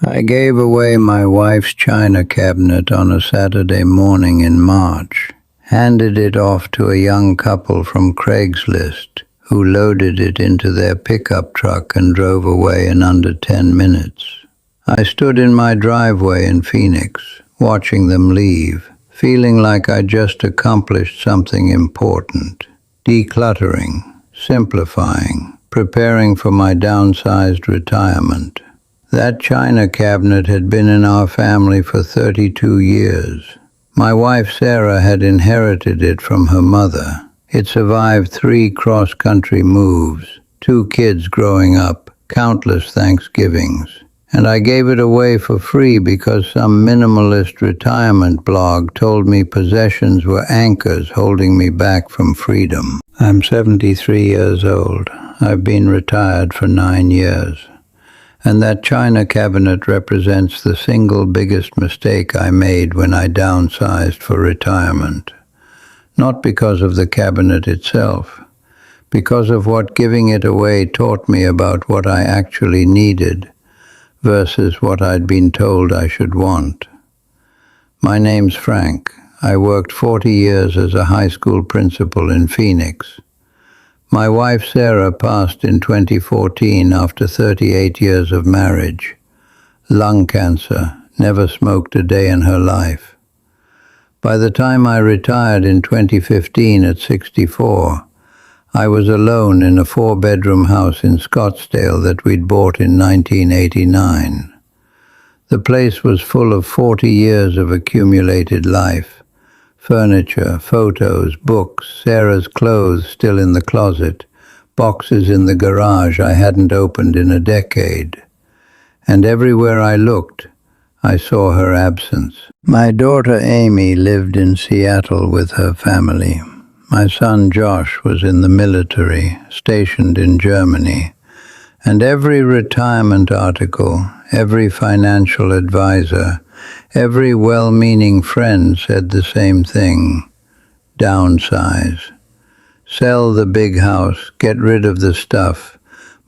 I gave away my wife's china cabinet on a Saturday morning in March, handed it off to a young couple from Craigslist, who loaded it into their pickup truck and drove away in under 10 minutes. I stood in my driveway in Phoenix, watching them leave, feeling like I'd just accomplished something important. Decluttering, simplifying, preparing for my downsized retirement. That china cabinet had been in our family for 32 years. My wife Sarah had inherited it from her mother. It survived 3 cross-country moves, 2 kids growing up, countless Thanksgivings. And I gave it away for free because some minimalist retirement blog told me possessions were anchors holding me back from freedom. I'm 73 years old. I've been retired for 9 years. And that china cabinet represents the single biggest mistake I made when I downsized for retirement. Not because of the cabinet itself, because of what giving it away taught me about what I actually needed versus what I'd been told I should want. My name's Frank. I worked 40 years as a high school principal in Phoenix. My wife Sarah passed in 2014 after 38 years of marriage. Lung cancer, never smoked a day in her life. By the time I retired in 2015 at 64, I was alone in a 4-bedroom house in Scottsdale that we'd bought in 1989. The place was full of 40 years of accumulated life. Furniture, photos, books, Sarah's clothes still in the closet, boxes in the garage I hadn't opened in a decade. And everywhere I looked, I saw her absence. My daughter Amy lived in Seattle with her family. My son Josh was in the military, stationed in Germany. And every retirement article, every financial advisor, every well-meaning friend said the same thing: downsize. Sell the big house, get rid of the stuff,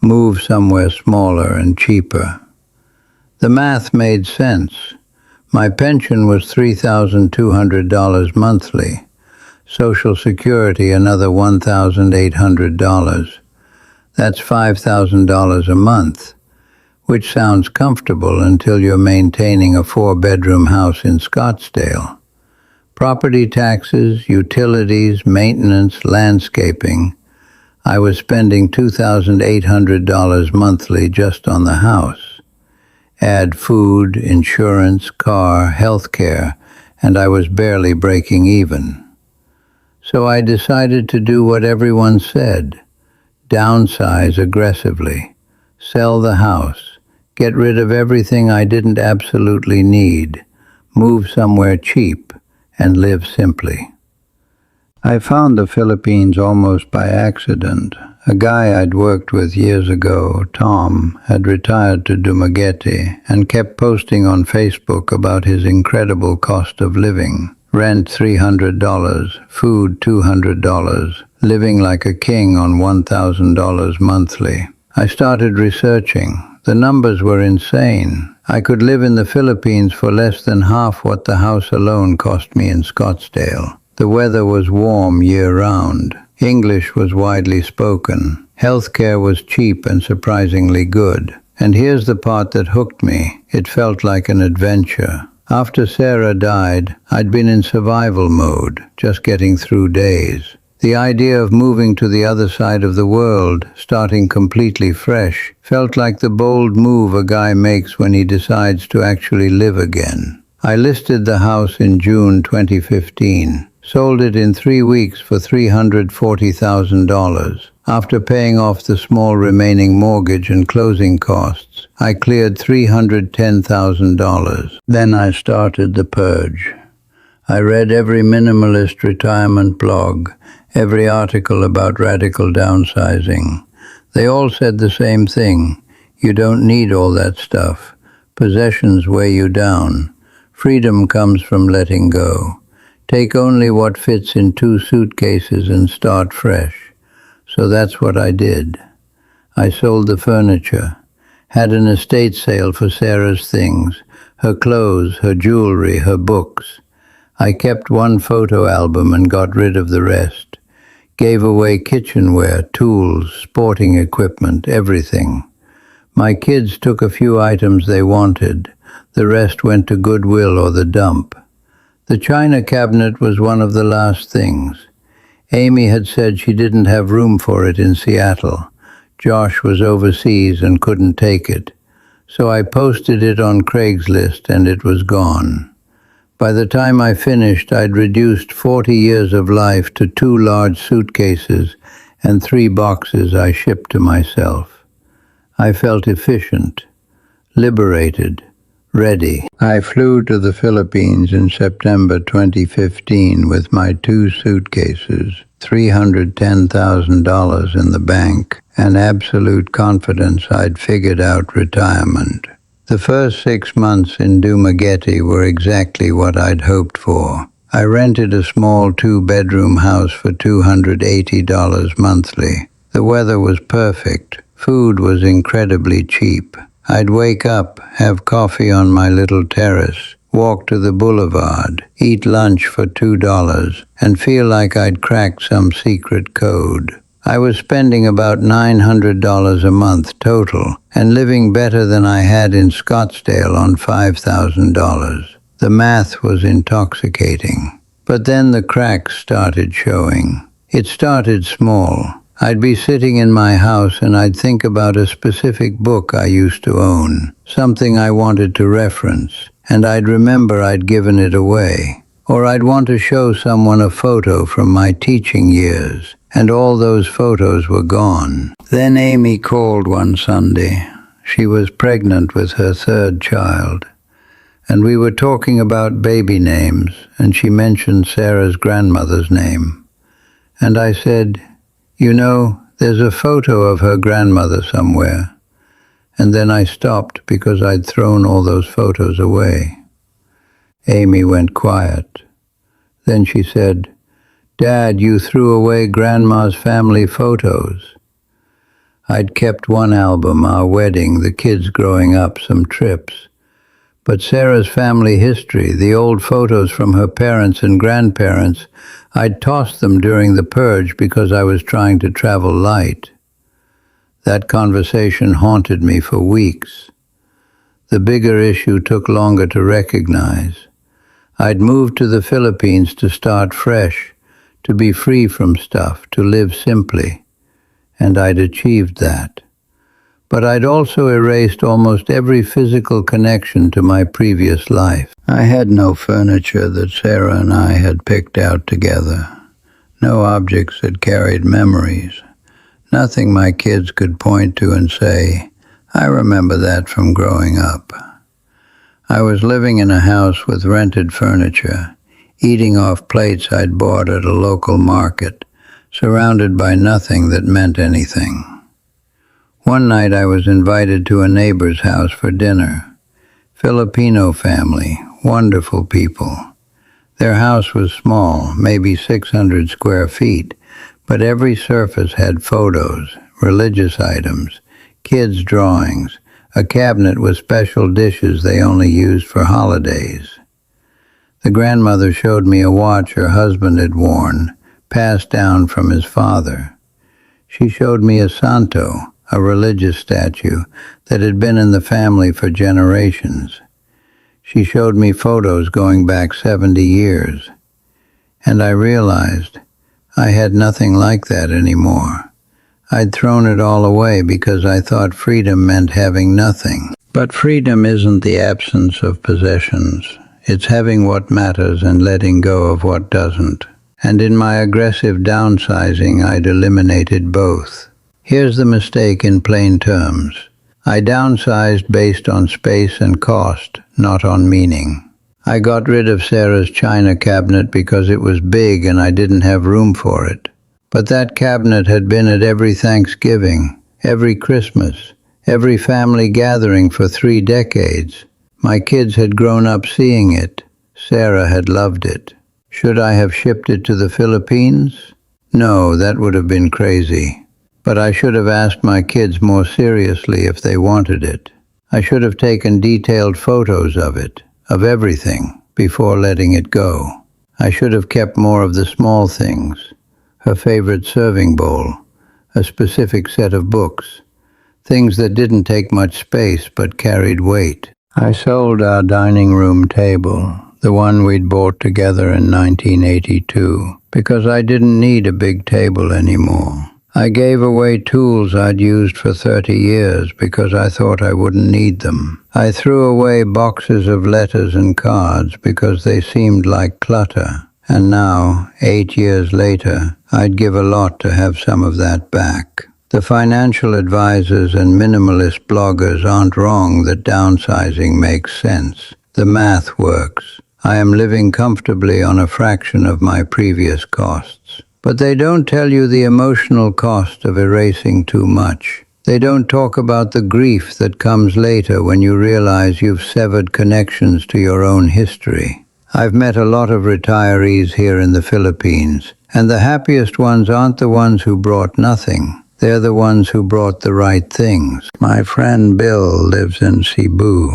move somewhere smaller and cheaper. The math made sense. My pension was $3,200 monthly. Social Security another $1,800. That's $5,000 a month, which sounds comfortable until you're maintaining a 4-bedroom house in Scottsdale. Property taxes, utilities, maintenance, landscaping. I was spending $2,800 monthly just on the house. Add food, insurance, car, health care, and I was barely breaking even. So I decided to do what everyone said: downsize aggressively, sell the house, get rid of everything I didn't absolutely need, move somewhere cheap, and live simply. I found the Philippines almost by accident. A guy I'd worked with years ago, Tom, had retired to Dumaguete and kept posting on Facebook about his incredible cost of living. Rent $300, food $200, living like a king on $1,000 monthly. I started researching. The numbers were insane. I could live in the Philippines for less than half what the house alone cost me in Scottsdale. The weather was warm year-round. English was widely spoken. Healthcare was cheap and surprisingly good. And here's the part that hooked me. It felt like an adventure. After Sarah died, I'd been in survival mode, just getting through days. The idea of moving to the other side of the world, starting completely fresh, felt like the bold move a guy makes when he decides to actually live again. I listed the house in June 2015, sold it in 3 weeks for $340,000. After paying off the small remaining mortgage and closing costs, I cleared $310,000. Then I started the purge. I read every minimalist retirement blog, every article about radical downsizing. They all said the same thing: you don't need all that stuff. Possessions weigh you down. Freedom comes from letting go. Take only what fits in 2 suitcases and start fresh. So that's what I did. I sold the furniture, Had an estate sale for Sarah's things, her clothes, her jewelry, her books. I kept one photo album and got rid of the rest. Gave away kitchenware, tools, sporting equipment, everything. My kids took a few items they wanted. The rest went to Goodwill or the dump. The china cabinet was one of the last things. Amy had said she didn't have room for it in Seattle. Josh was overseas and couldn't take it. So I posted it on Craigslist and it was gone. By the time I finished, I'd reduced 40 years of life to 2 large suitcases and 3 boxes I shipped to myself. I felt efficient, liberated, ready. I flew to the Philippines in September 2015 with my 2 suitcases, $310,000 in the bank, and absolute confidence I'd figured out retirement. The first 6 months in Dumaguete were exactly what I'd hoped for. I rented a small 2-bedroom house for $280 monthly. The weather was perfect. Food was incredibly cheap. I'd wake up, have coffee on my little terrace, walk to the boulevard, eat lunch for $2, and feel like I'd cracked some secret code. I was spending about $900 a month total, and living better than I had in Scottsdale on $5,000. The math was intoxicating. But then the cracks started showing. It started small. I'd be sitting in my house and I'd think about a specific book I used to own, something I wanted to reference, and I'd remember I'd given it away. Or I'd want to show someone a photo from my teaching years, and all those photos were gone. Then Amy called one Sunday. She was pregnant with her 3rd child, and we were talking about baby names, and she mentioned Sarah's grandmother's name. And I said, "You know, there's a photo of her grandmother somewhere." And then I stopped because I'd thrown all those photos away. Amy went quiet. Then she said, "Dad, you threw away Grandma's family photos." I'd kept one album, our wedding, the kids growing up, some trips. But Sarah's family history, the old photos from her parents and grandparents, I'd tossed them during the purge because I was trying to travel light. That conversation haunted me for weeks. The bigger issue took longer to recognize. I'd moved to the Philippines to start fresh, to be free from stuff, to live simply. And I'd achieved that. But I'd also erased almost every physical connection to my previous life. I had no furniture that Sarah and I had picked out together. No objects that carried memories. Nothing my kids could point to and say, "I remember that from growing up." I was living in a house with rented furniture, eating off plates I'd bought at a local market, surrounded by nothing that meant anything. One night I was invited to a neighbor's house for dinner. Filipino family, wonderful people. Their house was small, maybe 600 square feet, but every surface had photos, religious items, kids' drawings, a cabinet with special dishes they only used for holidays. The grandmother showed me a watch her husband had worn, passed down from his father. She showed me a santo, a religious statue that had been in the family for generations. She showed me photos going back 70 years. And I realized I had nothing like that anymore. I'd thrown it all away because I thought freedom meant having nothing. But freedom isn't the absence of possessions. It's having what matters and letting go of what doesn't. And in my aggressive downsizing, I'd eliminated both. Here's the mistake in plain terms. I downsized based on space and cost, not on meaning. I got rid of Sarah's china cabinet because it was big and I didn't have room for it. But that cabinet had been at every Thanksgiving, every Christmas, every family gathering for 3 decades. My kids had grown up seeing it. Sarah had loved it. Should I have shipped it to the Philippines? No, that would have been crazy. But I should have asked my kids more seriously if they wanted it. I should have taken detailed photos of it, of everything, before letting it go. I should have kept more of the small things. Her favorite serving bowl, a specific set of books, things that didn't take much space but carried weight. I sold our dining room table, the one we'd bought together in 1982, because I didn't need a big table anymore. I gave away tools I'd used for 30 years because I thought I wouldn't need them. I threw away boxes of letters and cards because they seemed like clutter. And now, 8 years later, I'd give a lot to have some of that back. The financial advisors and minimalist bloggers aren't wrong that downsizing makes sense. The math works. I am living comfortably on a fraction of my previous costs. But they don't tell you the emotional cost of erasing too much. They don't talk about the grief that comes later when you realize you've severed connections to your own history. I've met a lot of retirees here in the Philippines, and the happiest ones aren't the ones who brought nothing. They're the ones who brought the right things. My friend Bill lives in Cebu.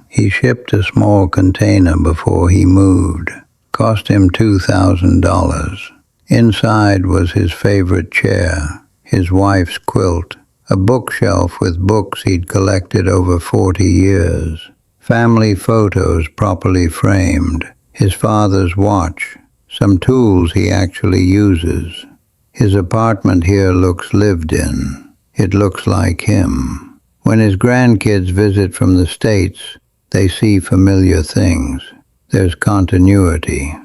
He shipped a small container before he moved. Cost him $2,000. Inside was his favorite chair, his wife's quilt, a bookshelf with books he'd collected over 40 years, family photos properly framed, his father's watch, some tools he actually uses. His apartment here looks lived in. It looks like him. When his grandkids visit from the States, they see familiar things. There's continuity.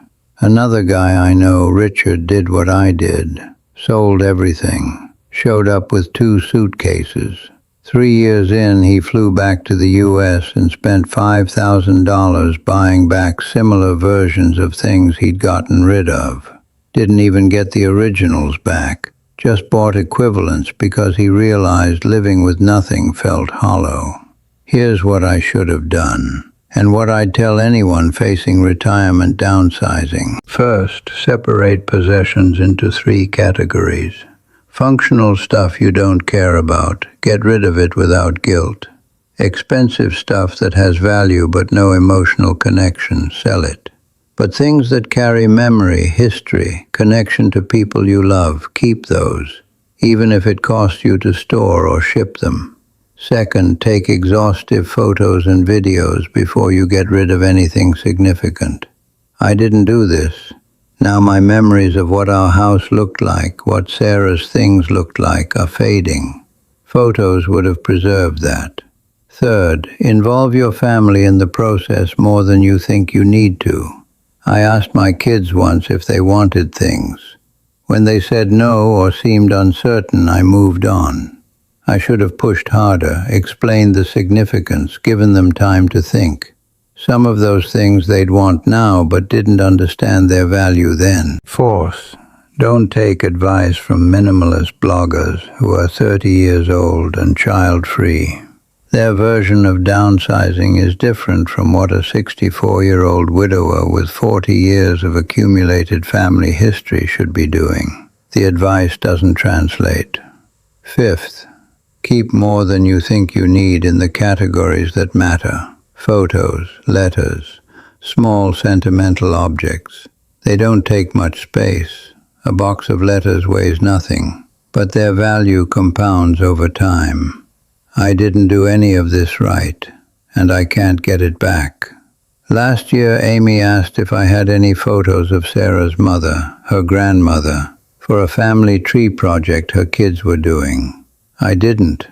Another guy I know, Richard, did what I did. Sold everything. Showed up with 2 suitcases. 3 years in, he flew back to the U.S. and spent $5,000 buying back similar versions of things he'd gotten rid of. Didn't even get the originals back. Just bought equivalents because he realized living with nothing felt hollow. Here's what I should have done, and what I'd tell anyone facing retirement downsizing. First, separate possessions into 3 categories. Functional stuff you don't care about, get rid of it without guilt. Expensive stuff that has value but no emotional connection, sell it. But things that carry memory, history, connection to people you love, keep those, even if it costs you to store or ship them. Second, take exhaustive photos and videos before you get rid of anything significant. I didn't do this. Now my memories of what our house looked like, what Sarah's things looked like, are fading. Photos would have preserved that. Third, involve your family in the process more than you think you need to. I asked my kids once if they wanted things. When they said no or seemed uncertain, I moved on. I should have pushed harder, explained the significance, given them time to think. Some of those things they'd want now but didn't understand their value then. Fourth, don't take advice from minimalist bloggers who are 30 years old and child-free. Their version of downsizing is different from what a 64-year-old widower with 40 years of accumulated family history should be doing. The advice doesn't translate. Fifth, keep more than you think you need in the categories that matter. Photos, letters, small sentimental objects. They don't take much space. A box of letters weighs nothing, but their value compounds over time. I didn't do any of this right, and I can't get it back. Last year, Amy asked if I had any photos of Sarah's mother, her grandmother, for a family tree project her kids were doing. I didn't.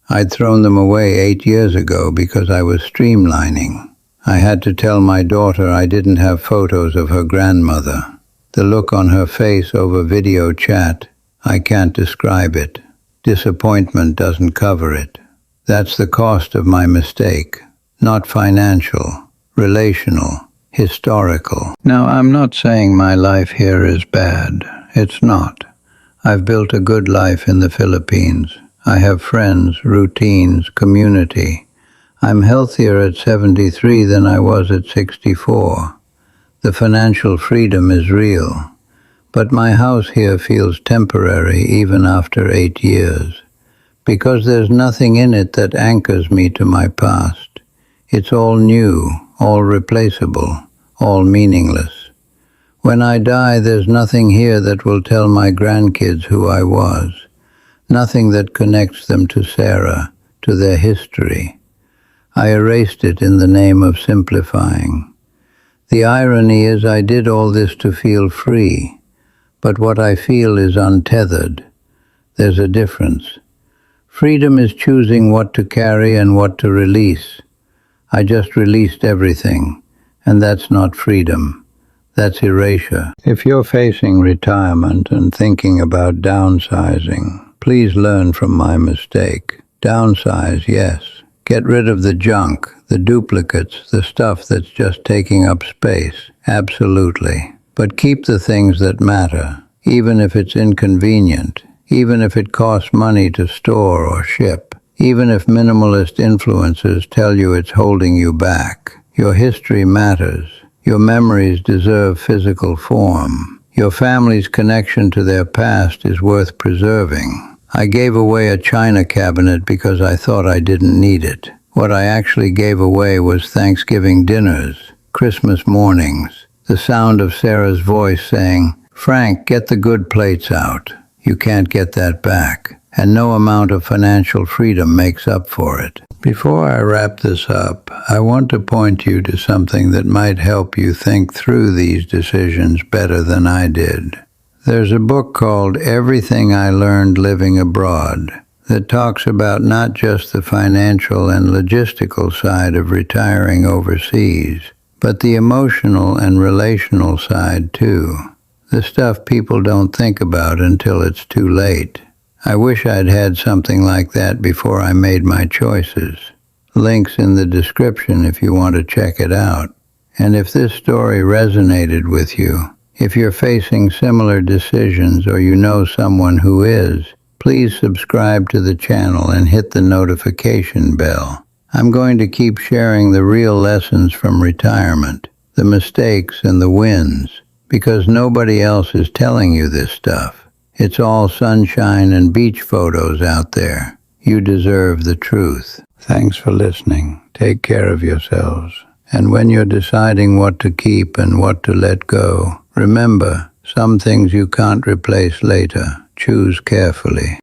I'd thrown them away 8 years ago because I was streamlining. I had to tell my daughter I didn't have photos of her grandmother. The look on her face over video chat, I can't describe it. Disappointment doesn't cover it. That's the cost of my mistake. Not financial, relational, historical. Now, I'm not saying my life here is bad. It's not. I've built a good life in the Philippines. I have friends, routines, community. I'm healthier at 73 than I was at 64. The financial freedom is real. But my house here feels temporary even after 8 years, because there's nothing in it that anchors me to my past. It's all new, all replaceable, all meaningless. When I die, there's nothing here that will tell my grandkids who I was, nothing that connects them to Sarah, to their history. I erased it in the name of simplifying. The irony is I did all this to feel free, but what I feel is untethered. There's a difference. Freedom is choosing what to carry and what to release. I just released everything, and that's not freedom. That's erasure. If you're facing retirement and thinking about downsizing, please learn from my mistake. Downsize, yes. Get rid of the junk, the duplicates, the stuff that's just taking up space. Absolutely. But keep the things that matter, even if it's inconvenient, even if it costs money to store or ship, even if minimalist influencers tell you it's holding you back. Your history matters. Your memories deserve physical form. Your family's connection to their past is worth preserving. I gave away a china cabinet because I thought I didn't need it. What I actually gave away was Thanksgiving dinners, Christmas mornings, the sound of Sarah's voice saying, "Frank, get the good plates out." You can't get that back, and no amount of financial freedom makes up for it. Before I wrap this up, I want to point you to something that might help you think through these decisions better than I did. There's a book called Everything I Learned Living Abroad that talks about not just the financial and logistical side of retiring overseas, but the emotional and relational side too. The stuff people don't think about until it's too late. I wish I'd had something like that before I made my choices. Links in the description if you want to check it out. And if this story resonated with you, if you're facing similar decisions or you know someone who is, please subscribe to the channel and hit the notification bell. I'm going to keep sharing the real lessons from retirement, the mistakes and the wins, because nobody else is telling you this stuff. It's all sunshine and beach photos out there. You deserve the truth. Thanks for listening. Take care of yourselves. And when you're deciding what to keep and what to let go, remember, some things you can't replace later. Choose carefully.